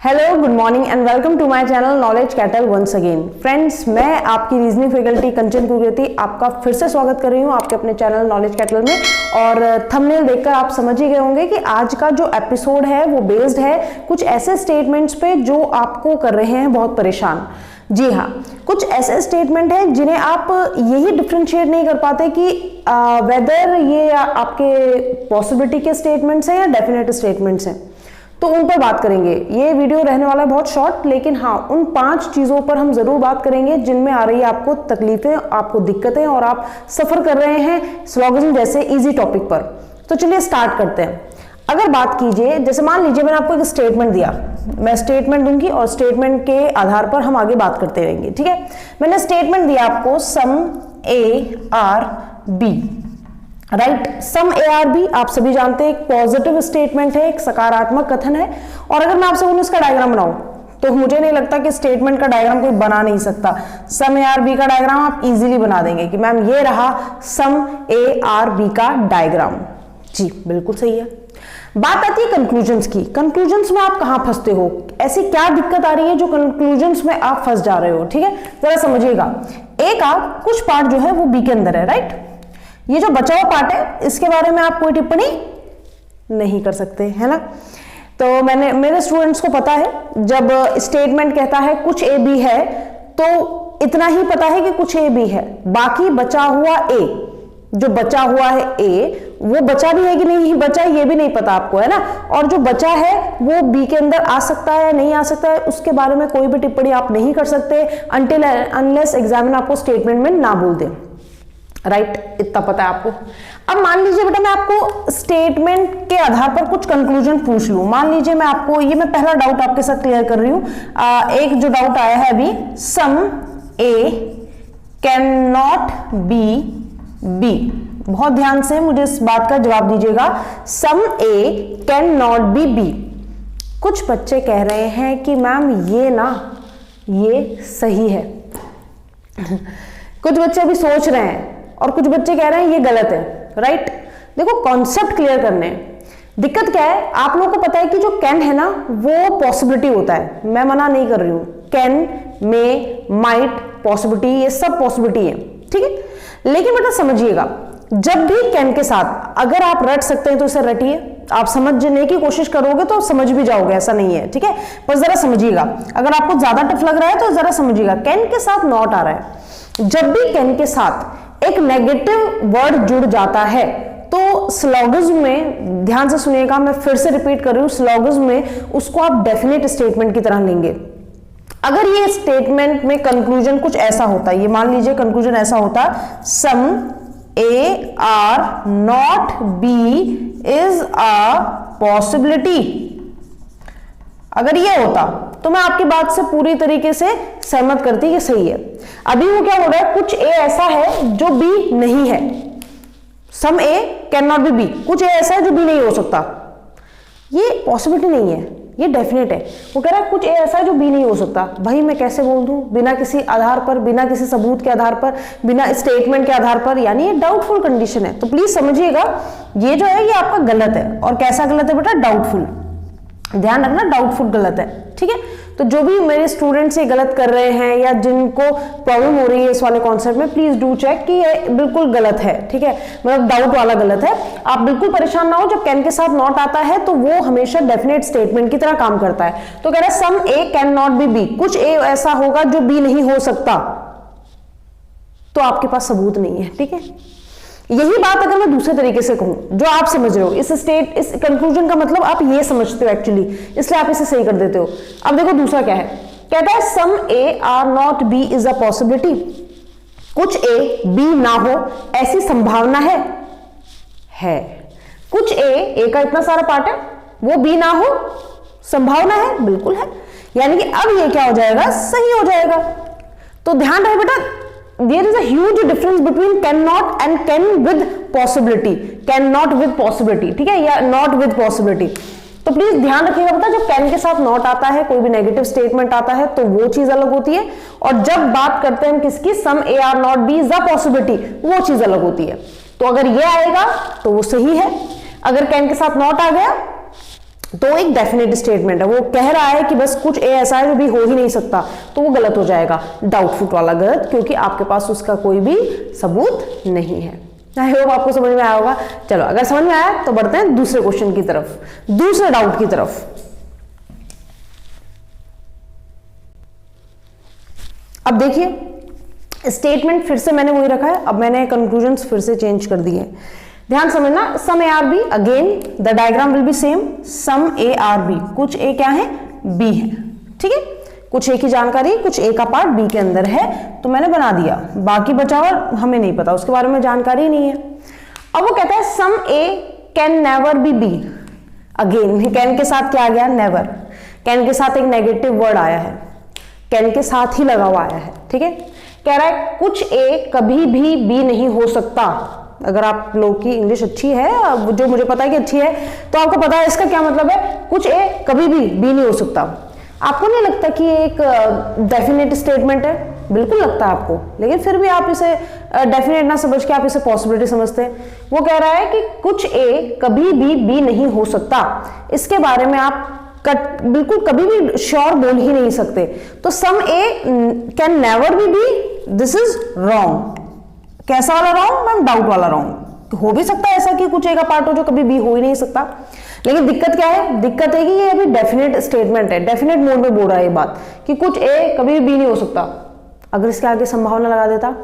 Hello, good morning and welcome to my channel knowledge cattle once again. Friends, मैं आपकी reasoning faculty कंचन कुरैती आपका फिर से स्वागत कर रही हूँ आपके अपने चैनल नॉलेज कैटल में। और थंबनेल देखकर आप समझ ही गए होंगे कि आज का जो एपिसोड है वो बेस्ड है कुछ ऐसे स्टेटमेंट्स पे जो आपको कर रहे हैं बहुत परेशान। जी हाँ, कुछ ऐसे स्टेटमेंट हैं जिन्हें आप यही डिफ्रेंशिएट नहीं कर पाते कि वेदर ये आपके पॉसिबिलिटी के स्टेटमेंट्स हैं या डेफिनेट स्टेटमेंट्स हैं, तो उन पर बात करेंगे। ये वीडियो रहने वाला है बहुत शॉर्ट, लेकिन हाँ, उन 5 चीज़ों पर हम ज़रूर बात करेंगे जिनमें आ रही है आपको तकलीफें, आपको दिक्कतें और आप सफ़र कर रहे हैं स्लोगन जैसे इजी टॉपिक पर। तो चलिए स्टार्ट करते हैं। अगर बात कीजिए, जैसे मान लीजिए मैंने आपको एक स्टेटमेंट दिया, मैं स्टेटमेंट दूंगी और स्टेटमेंट के आधार पर हम आगे बात करते रहेंगे। ठीक है, मैंने स्टेटमेंट दिया आपको some A are B, right. Some A are B आप सभी जानते हैं एक पॉजिटिव स्टेटमेंट है, एक सकारात्मक कथन है। और अगर मैं आपसे बोलूं इसका डायग्राम बनाओ, तो मुझे नहीं लगता कि स्टेटमेंट का डायग्राम कोई बना नहीं सकता। सम ए आर बी का डायग्राम आप इजीली बना देंगे कि मैम ये रहा सम ए आर बी का डायग्राम। जी बिल्कुल सही है। बात आती है कंक्लूजन्स की। कंक्लूजन्स में आप कहां फंसते हो, ऐसी क्या दिक्कत आ रही है जो कंक्लूजन्स में आप फंस जा रहे हो। ठीक है, जरा समझिएगा। ए का कुछ पार्ट जो है वो बी के अंदर है, राइट। ये जो बचा हुआ पार्ट है इसके बारे में आप कोई टिप्पणी नहीं कर सकते, है ना। तो मेरे स्टूडेंट्स को पता है, जब स्टेटमेंट कहता है कुछ ए बी है तो इतना ही पता है कि कुछ ए बी है, बाकी बचा हुआ ए, जो बचा हुआ है ए, वो बचा भी है कि नहीं बचा ये भी नहीं पता आपको, है ना। और जो बचा है वो बी के अंदर आ सकता है या नहीं आ सकता है, उसके बारे में कोई भी टिप्पणी आप नहीं कर सकते अनटिल अनलेस एग्जामिनर आपको स्टेटमेंट में ना बोल दे, राइट। इतना पता है आपको। अब मान लीजिए बेटा मैं आपको स्टेटमेंट के आधार पर कुछ कंक्लूजन पूछ लूं। मान लीजिए मैं आपको मैं पहला डाउट आपके साथ क्लियर कर रही हूं। एक जो डाउट आया है अभी, सम A can not B B. बहुत ध्यान से मुझे इस बात का जवाब दीजिएगा। सम A can not B B. कुछ बच्चे कह रहे हैं कि मैम ये सही है। कुछ बच्चे अभी सोच रहे हैं और कुछ बच्चे कह रहे हैं ये गलत है, राइट। देखो, कॉन्सेप्ट क्लियर करने। दिक्कत क्या है, आप लोगों को पता है कि जो कैन है ना वो पॉसिबिलिटी होता है, मैं मना नहीं कर रही हूं। कैन, मे, माइट, पॉसिबिलिटी, ये सब पॉसिबिलिटी है, ठीक है। लेकिन बेटा समझिएगा, जब भी कैन के साथ अगर आप रट सकते हैं तो इसे रटिए। आप समझने की कोशिश करोगे तो समझ भी जाओगे, ऐसा नहीं है, ठीक है। पर जरा समझिएगा, अगर आपको ज्यादा टफ लग रहा है तो जरा समझिएगा। कैन के साथ नॉट आ रहा है। जब भी कैन के साथ एक नेगेटिव वर्ड जुड़ जाता है तो स्लॉगिज्म में, ध्यान से सुनिएगा, मैं फिर से रिपीट कर रही हूं, स्लॉगिज्म में उसको आप डेफिनेट स्टेटमेंट की तरह लेंगे। अगर ये स्टेटमेंट में कंक्लूजन कुछ ऐसा होता है, ये मान लीजिए कंक्लूजन ऐसा होता, some A are not B is a possibility, अगर ये होता तो मैं आपकी बात से पूरी तरीके से सहमत करती कि सही है। अभी वो क्या हो रहा है, कुछ ए ऐसा है जो बी नहीं है। Some A can not B B, कुछ ए ऐसा है जो बी नहीं हो सकता। ये पॉसिबिलिटी नहीं है, ये डेफिनेट है। वो कह रहा है कुछ ए ऐसा है जो बी नहीं हो सकता। भाई मैं कैसे बोल दूं, बिना किसी आधार पर, बिना किसी सबूत के आधार पर, बिना स्टेटमेंट के आधार पर, यानी ये डाउटफुल कंडीशन है। तो प्लीज समझिएगा, ये जो है ये आपका गलत है। और कैसा गलत है बेटा, डाउटफुल। ध्यान रखना, डाउटफुल गलत है, ठीक है। तो जो भी मेरे स्टूडेंट्स ये गलत कर रहे हैं या जिनको प्रॉब्लम हो रही है इस वाले कॉन्सेप्ट में, प्लीज डू चेक कि ये बिल्कुल गलत है, ठीक है। मतलब डाउट वाला गलत है। आप बिल्कुल परेशान ना हो, जब कैन के साथ नॉट आता है तो वो हमेशा डेफिनेट स्टेटमेंट की तरह काम करता है। तो कह रहा है some A can not B B, कुछ ए ऐसा होगा जो बी नहीं हो सकता, तो आपके पास सबूत नहीं है, ठीक है। यही बात अगर मैं दूसरे तरीके से कहूं, जो आप समझ रहे हो, इस कंक्लूजन का मतलब आप ये समझते हो एक्चुअली, इसलिए आप इसे सही कर देते हो। अब देखो दूसरा क्या है, कहता है some A are not B is a possibility, कुछ ए बी ना हो ऐसी संभावना है। कुछ ए का इतना सारा पार्ट है, वो बी ना हो संभावना है, बिल्कुल है। यानी कि अब ये क्या हो जाएगा, सही हो जाएगा। तो ध्यान रहे बेटा, there is a huge difference between cannot and can with possibility, cannot with possibility, ठीक है, या not with possibility। तो प्लीज ध्यान रखिएगा बेटा, जब कैन के साथ नॉट आता है, कोई भी नेगेटिव स्टेटमेंट आता है तो वो चीज अलग होती है, और जब बात करते हैं हम किसकी, some A are not B is a possibility, वो चीज अलग होती है। तो अगर ये आएगा तो वो सही है, अगर कैन के साथ नॉट आ गया तो एक डेफिनेट स्टेटमेंट है, वो कह रहा है कि बस कुछ ए ऐसा है जो भी हो ही नहीं सकता, तो वो गलत हो जाएगा, डाउटफुल वाला गलत, क्योंकि आपके पास उसका कोई भी सबूत नहीं है। आई होप आपको समझ में आया होगा। चलो अगर समझ में आया तो बढ़ते हैं दूसरे क्वेश्चन की तरफ, दूसरे डाउट की तरफ। अब देखिए स्टेटमेंट फिर से मैंने वही रखा है, अब मैंने कंक्लूजन्स फिर से चेंज कर दिए। ध्यान समझना, some A are B, again the diagram will be same, some A are B, कुछ ए क्या है, बी है, ठीक है, कुछ ए की जानकारी, कुछ ए का पार्ट बी के अंदर है, तो मैंने बना दिया, बाकी बचा हुआ हमें नहीं पता, उसके बारे में जानकारी नहीं है। अब वो कहता है some A can never be B, again can के साथ क्या आ गया, नेवर, कैन के साथ एक नेगेटिव वर्ड आया है, कैन के साथ ही लगा हुआ आया है, ठीक है, कह रहा है कुछ ए कभी भी बी नहीं हो सकता। अगर आप लोग की इंग्लिश अच्छी है, जो मुझे पता है कि अच्छी है, तो आपको पता है इसका क्या मतलब है, कुछ ए कभी भी बी नहीं हो सकता। आपको नहीं लगता कि ये एक डेफिनेट स्टेटमेंट है? बिल्कुल लगता है आपको, लेकिन फिर भी आप इसे डेफिनेट ना समझ के आप इसे पॉसिबिलिटी समझते हैं। वो कह रहा है कि कुछ ए कभी भी बी नहीं हो सकता, इसके बारे में आप बिल्कुल कभी भी श्योर बोल ही नहीं सकते। तो some A can never be B, this is wrong. कैसा वाला रॉन्ग मैम? डाउट वाला रॉन्ग। हो भी सकता है ऐसा कि कुछ ए का पार्ट हो जो कभी बी हो ही नहीं सकता, लेकिन दिक्कत क्या है, दिक्कत है कि ये अभी डेफिनेट स्टेटमेंट है, डेफिनेट मोड में बोल रहा है ये बात कि कुछ ए कभी बी नहीं हो सकता। अगर इसके आगे संभावना लगा देता,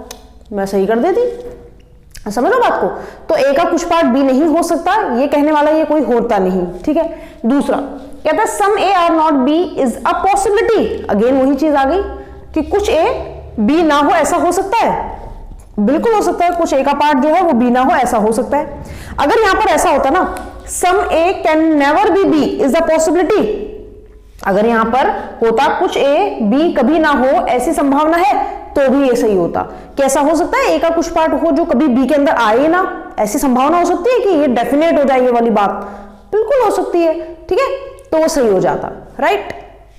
मैं सही कर देती, समझ लो बात को। तो ए का कुछ पार्ट बी नहीं हो सकता, ये कहने वाला ये कोई होता नहीं, ठीक है। दूसरा कहता है some A are not B is a possibility, again वही चीज आ गई कि कुछ ए बी ना हो, ऐसा हो सकता है, बिल्कुल हो सकता है, कुछ ए का पार्ट जो है वो बी ना हो, ऐसा हो सकता है। अगर यहां पर ऐसा होता ना, some A can never be B is a possibility, अगर यहां पर होता कुछ ए बी कभी ना हो ऐसी संभावना है, तो भी ये सही होता। कैसा हो सकता है, ए का कुछ पार्ट हो जो कभी बी के अंदर आए ना, ऐसी संभावना हो सकती है कि ये डेफिनेट हो जाए, ये वाली बात बिल्कुल हो सकती है, ठीक है, तो वो सही हो जाता, राइट।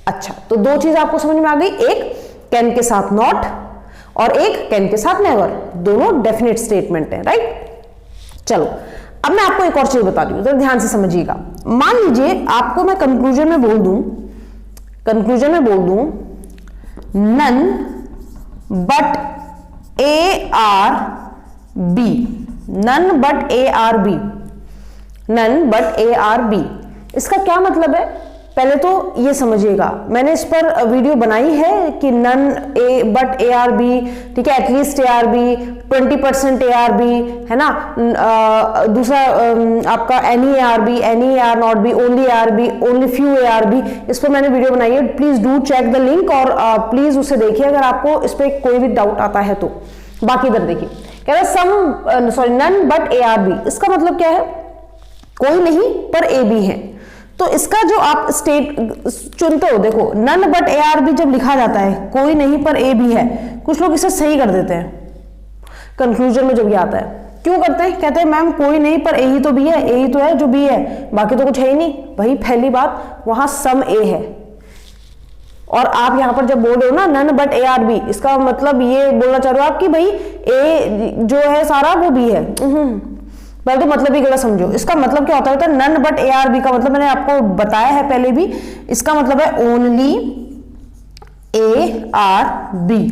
अच्छा, तो दो चीज आपको समझ में आ गई, एक कैन के साथ नॉट और एक कैन के साथ नेवर, दोनों डेफिनेट स्टेटमेंट है, राइट। चलो अब मैं आपको एक और चीज बता रही हूं, तो ध्यान से समझिएगा। मान लीजिए आपको मैं कंक्लूजन में बोल दूं, none but A are B, none but A are B, none but A are B, इसका क्या मतलब है? पहले तो ये समझिएगा, मैंने इस पर वीडियो बनाई है कि none a but A are B, ठीक है, at least A are B, 20% A are B, है ना। दूसरा आपका any A are B, any A are not B, only A are B, only few A are B, इस पर मैंने video बनाई है, please do check the link और प्लीज उसे देखिए अगर आपको इस पर कोई भी डाउट आता है तो। बाकी इधर देखिए, कह रहा है some none but A are B, इसका मतलब क्या है, कोई नहीं पर ए बी है। तो इसका जो आप स्टेट चुनते हो, देखो none but A are B जब लिखा जाता है, कोई नहीं पर ए भी है, कुछ लोग इसे सही कर देते हैं कंक्लूजन में जब ये आता है। क्यों करते हैं? कहते हैं मैम कोई नहीं पर ए ही तो बी है, ए ही तो है जो बी है, बाकी तो कुछ है ही नहीं। वही पहली बात, वहां सम ए है, और आप यहां पर जब बोल रहे हो ना none but A are B, इसका मतलब ये बोलना चाह रहे हो आप कि भाई ए जो है सारा वो बी है। पहले तो मतलब ही गलत समझो। इसका मतलब क्या होता है none but A are B का मतलब मैंने आपको बताया है पहले भी, इसका मतलब है ओनली ए आर बी,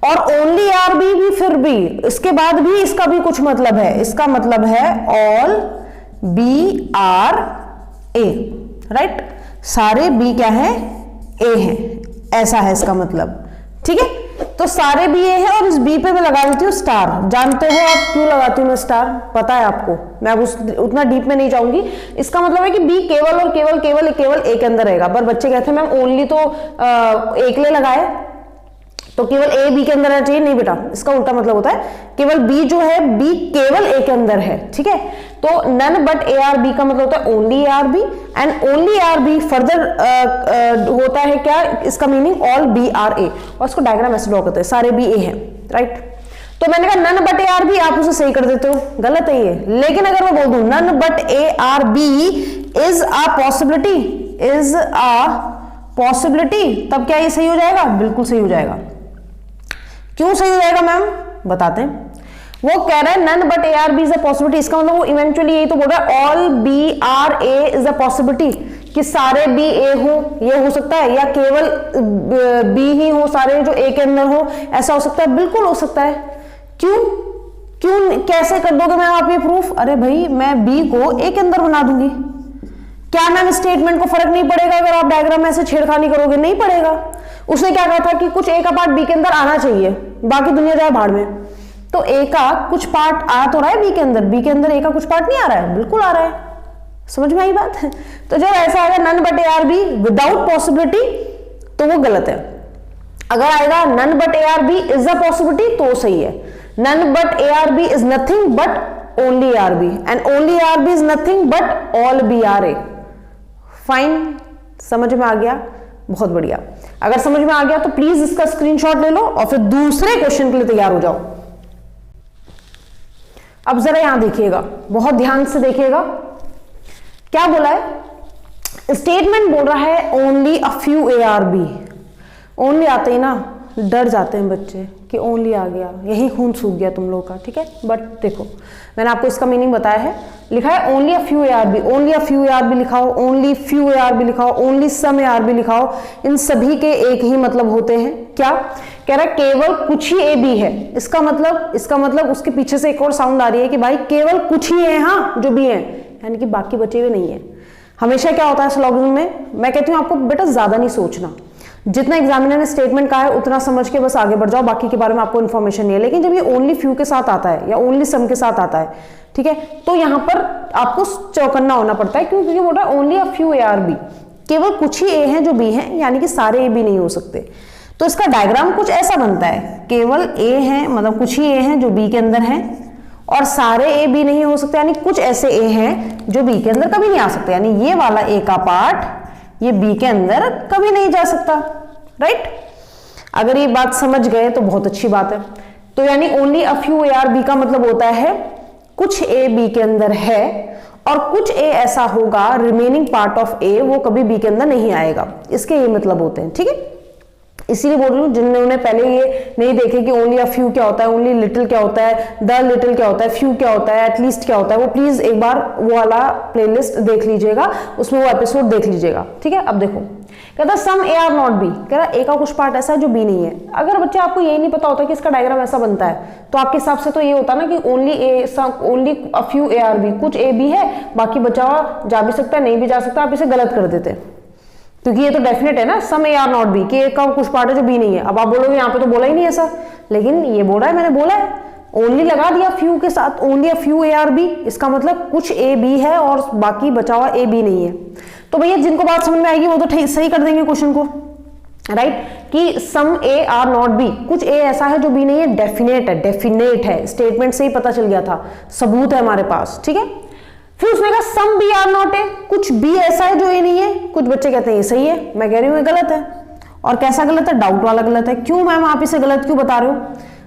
और ओनली आर बी भी फिर भी इसके बाद भी इसका भी कुछ मतलब है, इसका मतलब है all B are A, right, सारे बी क्या है, ए है, ऐसा है इसका मतलब, ठीक है। तो सारे बी ए है और इस बी पे मैं लगा देती हूँ स्टार। जानते हो आप क्यों लगाती हूँ मैं स्टार? पता है आपको, मैं उतना डीप में नहीं जाऊंगी। इसका मतलब है कि बी केवल और केवल केवल केवल ए के अंदर रहेगा, पर बच्चे कहते हैं मैम ओनली तो एक ले लगाए तो केवल ए बी के अंदर रहना चाहिए। नहीं बेटा, इसका उल्टा मतलब होता है केवल बी जो है बी केवल ए के अंदर है, ठीक है। तो none but A are B का मतलब होता है only A are B, and only are B further होता है क्या, इसका meaning all B are A, और इसको डायग्राम ऐसे ड्रॉ करते हैं, सारे बी ए हैं, राइट। तो मैंने कहा none but A are B, आप उसे सही कर देते हो, गलत है ये। लेकिन अगर मैं बोल दूं none but A are B is a possibility, is a possibility, तब क्या ये सही हो जाएगा? बिल्कुल सही हो जाएगा। क्यों सही हो जाएगा मैम? बताते हैं। वो कह रहा है none but A are B is a possibility, इसका मतलब वो इवेंचुअली यही तो बोल रहा है all B are A is a possibility, कि सारे बी ए हो, ये हो सकता है, या केवल बी ही हो सारे जो ए के अंदर हो, ऐसा हो सकता है, बिल्कुल हो सकता है। क्यों क्यों कैसे कर दोगे मैम आप ये प्रूफ? अरे भाई मैं बी को ए के अंदर बना दूंगी, क्या मैम स्टेटमेंट को फर्क नहीं पड़ेगा अगर आप डायग्राम में ऐसे छेड़खानी करोगे? नहीं पड़ेगा। उसने क्या कहा था कि कुछ ए का पार्ट बी के अंदर आना चाहिए, बाकी दुनिया जाए भाड़ में। तो ए का कुछ पार्ट आ तो रहा है बी के अंदर, बी के अंदर ए का कुछ पार्ट नहीं आ रहा है, बिल्कुल आ रहा है। समझ में आई बात? तो जब ऐसा आएगा none but A are B without possibility तो वो गलत है। अगर आएगा none but A are B is a possibility तो सही है। None but A are B is nothing but only are B, and only are B is nothing but all B are A. Fine, समझ में आ गया? बहुत बढ़िया। अगर समझ में आ गया तो प्लीज इसका स्क्रीनशॉट ले लो और फिर दूसरे क्वेश्चन के लिए तैयार हो जाओ। अब जरा यहां देखिएगा, बहुत ध्यान से देखिएगा, क्या बोला है? स्टेटमेंट बोल रहा है only a few A are B. Only आते ही ना डर जाते हैं बच्चे कि ओनली आ गया, यही खून सूख गया तुम लोग का, ठीक है। बट देखो मैंने आपको इसका मीनिंग बताया है, लिखा है only a few A are B, only a few A are B लिखाओ, only few A are B लिखाओ, only some A are B लिखाओ, इन सभी के एक ही मतलब होते हैं। क्या कह रहा है? केवल कुछ ही ए बी है। इसका मतलब उसके पीछे से एक और साउंड आ रही है कि भाई केवल कुछ ही है, हाँ जो भी है, यानी कि बाकी बचे हुए नहीं है। हमेशा क्या होता है सिलोगिज्म में, मैं कहती हूँ आपको बेटा ज्यादा नहीं सोचना, जितना एग्जामिनर ने स्टेटमेंट कहा है उतना समझ के बस आगे बढ़ जाओ, बाकी के बारे में आपको इन्फॉर्मेशन नहीं है। लेकिन जब ये ओनली फ्यू के साथ आता है या ओनली सम के साथ आता है, ठीक है, तो यहां पर आपको चौकन्ना होना पड़ता है। क्यों? क्योंकि बोल रहा है only a few A are B, केवल कुछ ही ए हैं जो बी हैं, यानी कि सारे ए बी नहीं हो सकते। तो इसका डायग्राम कुछ ऐसा बनता है, केवल ए हैं मतलब कुछ ही ए हैं जो बी के अंदर हैं, और सारे ए बी नहीं हो सकते, यानी कुछ ऐसे ए हैं जो बी के अंदर कभी नहीं आ सकते, यानी ये वाला ए का पार्ट ये बी के अंदर कभी नहीं जा सकता। राइट? अगर ये बात समझ गए तो बहुत अच्छी बात है। तो यानी only a few A are B का मतलब होता है कुछ ए बी के अंदर है और कुछ ए ऐसा होगा रिमेनिंग पार्ट ऑफ ए वो कभी बी के अंदर नहीं आएगा, इसके ये मतलब होते हैं। ठीक है, इसीलिए बोल रही हूँ जिन्होंने पहले ये नहीं देखे कि ओनली अ फ्यू क्या होता है, ओनली लिटिल क्या होता है, द लिटिल क्या होता है, फ्यू क्या होता है, एटलीस्ट क्या होता है, वो प्लीज एक बार वो वाला प्लेलिस्ट देख लीजिएगा, उसमें वो एपिसोड देख लीजिएगा। ठीक है, अब देखो कहता है some A are not B, कह रहा ए का कुछ पार्ट ऐसा है जो बी नहीं है। अगर बच्चे आपको यही नहीं पता होता कि इसका डायग्राम ऐसा बनता है, तो आपके हिसाब से तो ये होता ना कि only a few A are B, कुछ ए बी है बाकी बचा हुआ जा भी सकता है नहीं भी जा सकता, आप इसे गलत कर देते क्योंकि ये तो डेफिनेट है ना, some A are not B, कि ए का कुछ पार्ट है जो बी नहीं है। अब आप बोलोगे यहाँ पे तो बोला ही नहीं ऐसा, लेकिन ये बोल रहा है, मैंने बोला है, ओनली लगा दिया फ्यू के साथ, only a few A are B, इसका मतलब कुछ ए बी है और बाकी बचा हुआ ए बी नहीं है। तो भैया जिनको बात समझ में आएगी वो तो सही कर देंगे क्वेश्चन को, राइट, कि सम ए आर नॉट बी, कुछ ए ऐसा है जो बी नहीं है, डेफिनेट है, स्टेटमेंट से ही पता चल गया था, सबूत है हमारे पास। ठीक है, फिर उसने कहा some B are not A, कुछ बी ऐसा है जो ए नहीं है। कुछ बच्चे कहते हैं ये सही है, मैं कह रही हूँ ये गलत है। और कैसा गलत है? डाउट वाला गलत है। क्यों मैम आप इसे गलत क्यों बता रहे हो?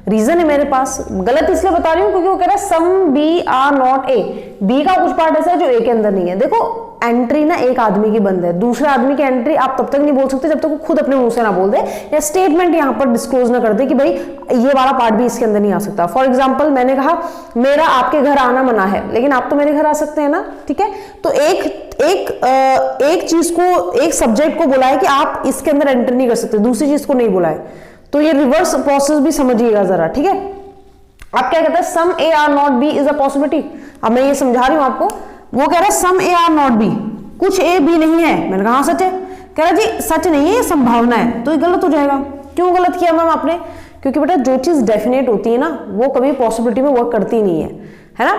रीजन है मेरे पास, गलत इसलिए बता रही हूँ क्योंकि वो कह रहा है some B are not A, B का कुछ पार्ट ऐसा है जो ए के अंदर नहीं है। देखो एंट्री ना एक आदमी की बंद है, दूसरे आदमी की एंट्री आप तब तक नहीं बोल सकते जब तक वो खुद अपने मुंह से ना बोल दे या स्टेटमेंट यहाँ पर डिस्क्लोज ना कर दे कि भाई ये वाला पार्ट भी इसके अंदर नहीं आ सकता। फॉर एग्जाम्पल मैंने कहा मेरा आपके घर आना मना है, लेकिन आप तो मेरे घर आ सकते हैं ना। ठीक है, तो एक चीज को, एक सब्जेक्ट को बोला है कि आप इसके अंदर एंटर नहीं कर सकते, दूसरी चीज को नहीं बोला है, तो ये रिवर्स प्रोसेस भी समझिएगा जरा। ठीक है, आप क्या कहते हैं some A are not B is a possibility. अब मैं ये समझा रही हूं आपको, वो कह रहा है some A are not B, कुछ ए बी नहीं है। मैंने कहा हाँ सच है, कह रहा जी सच नहीं है, ये संभावना है, तो ये गलत हो जाएगा। क्यों गलत किया मैम आपने? क्योंकि बेटा जो चीज डेफिनेट होती है ना वो कभी पॉसिबिलिटी में वर्क करती नहीं है ना।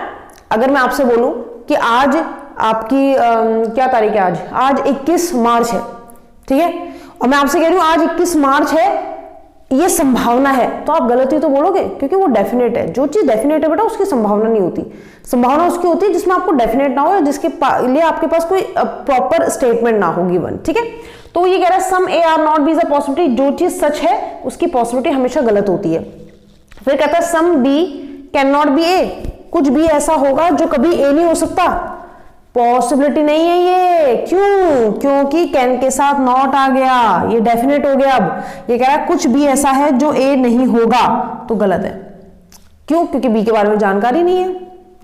अगर मैं आपसे बोलूं कि आज आपकी क्या तारीख है, आज 21 मार्च है, ठीक है, और मैं आपसे कह रही हूं आज 21 मार्च है, ये संभावना है, तो आप गलत ही तो बोलोगे क्योंकि वो डेफिनेट है। जो चीज डेफिनेट है बेटा उसकी संभावना नहीं होती, संभावना उसकी होती है जिसमें आपको डेफिनेट ना हो या जिसके लिए आपके पास कोई प्रॉपर स्टेटमेंट ना हो गिवन। ठीक है, तो ये कह रहा है some A are not B is a possibility, जो चीज सच है उसकी पॉसिबिलिटी हमेशा गलत होती है। फिर कहता है some B can not be A, कुछ भी ऐसा होगा जो कभी ए नहीं हो सकता, पॉसिबिलिटी नहीं है ये। क्यों? क्योंकि कैन के साथ नॉट आ गया, ये डेफिनेट हो गया। अब ये कह रहा है कुछ भी ऐसा है जो ए नहीं होगा, तो गलत है। क्यों? क्योंकि बी के बारे में जानकारी नहीं है,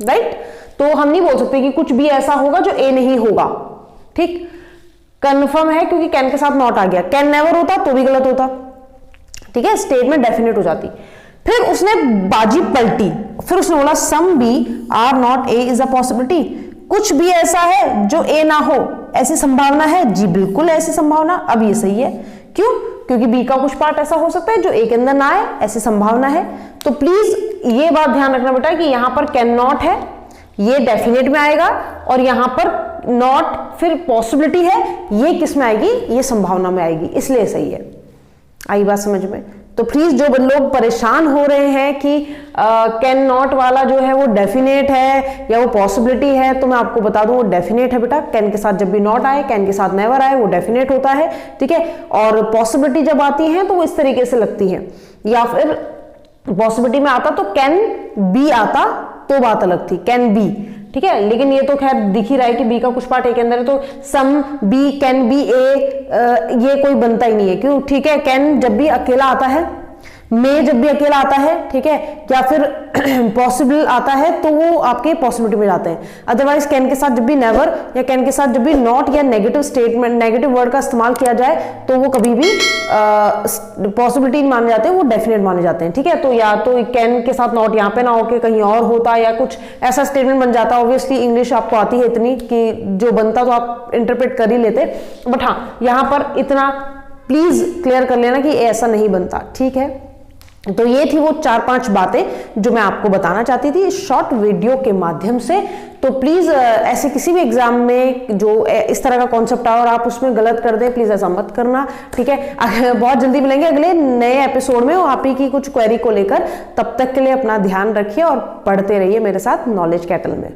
राइट? तो हम नहीं बोल सकते कि कुछ भी ऐसा होगा जो ए नहीं होगा, ठीक? कंफर्म है क्योंकि कैन के साथ नॉट आ गया। कैन नेवर होता तो भी गलत होता, ठीक है? स्टेटमेंट डेफिनेट हो जाती। फिर उसने बाजी पलटी, फिर उसने बोला some B are not A is a possibility, कुछ भी ऐसा है जो ए ना हो ऐसी संभावना है। जी बिल्कुल ऐसी संभावना। अब ये सही है, क्यों? क्योंकि बी का कुछ पार्ट ऐसा हो सकता है जो ए के अंदर ना आए, ऐसी संभावना है। तो प्लीज ये बात ध्यान रखना बेटा कि यहां पर कैन नॉट है, ये डेफिनेट में आएगा, और यहां पर नॉट फिर पॉसिबिलिटी है, ये किस में आएगी? ये संभावना में आएगी, इसलिए सही है। आई बात समझ में? तो प्लीज जो लोग परेशान हो रहे हैं कि कैन नॉट वाला जो है वो डेफिनेट है या वो पॉसिबिलिटी है, तो मैं आपको बता दूं वो डेफिनेट है बेटा। कैन के साथ जब भी नॉट आए, कैन के साथ नेवर आए, वो डेफिनेट होता है, ठीक है? और पॉसिबिलिटी जब आती है तो वो इस तरीके से लगती है, या फिर पॉसिबिलिटी में आता तो कैन बी आता तो बात अलग थी, कैन बी, ठीक है? लेकिन ये तो खैर दिख ही रहा है कि बी का कुछ पार्ट ए के अंदर है, तो सम बी कैन बी ए ये कोई बनता ही नहीं है, क्यों? ठीक है, कैन जब भी अकेला आता है, मे जब भी अकेला आता है, ठीक है, या फिर पॉसिबल आता है तो वो आपके पॉसिबिलिटी में जाते हैं। अदरवाइज कैन के साथ जब भी नेवर या कैन के साथ जब भी नॉट या नेगेटिव स्टेटमेंट, नेगेटिव वर्ड का इस्तेमाल किया जाए तो वो कभी भी पॉसिबिलिटी नहीं माने जाते, वो डेफिनेट माने जाते हैं, ठीक है? तो या तो कैन के साथ नॉट यहाँ पे ना होके कहीं और होता, या कुछ ऐसा स्टेटमेंट बन जाता। ऑब्वियसली इंग्लिश आपको आती है इतनी कि जो बनता तो आप इंटरप्रेट कर ही लेते, बट हाँ यहाँ पर इतना प्लीज क्लियर कर लेना कि ऐसा नहीं बनता, ठीक है? तो ये थी वो 4-5 बातें जो मैं आपको बताना चाहती थी इस शॉर्ट वीडियो के माध्यम से। तो प्लीज ऐसे किसी भी एग्जाम में जो इस तरह का कॉन्सेप्ट आए और आप उसमें गलत कर दें, प्लीज ऐसा मत करना, ठीक है? बहुत जल्दी मिलेंगे अगले नए एपिसोड में आप ही की कुछ क्वेरी को लेकर। तब तक के लिए अपना ध्यान रखिए और पढ़ते रहिए मेरे साथ नॉलेज कैटल में।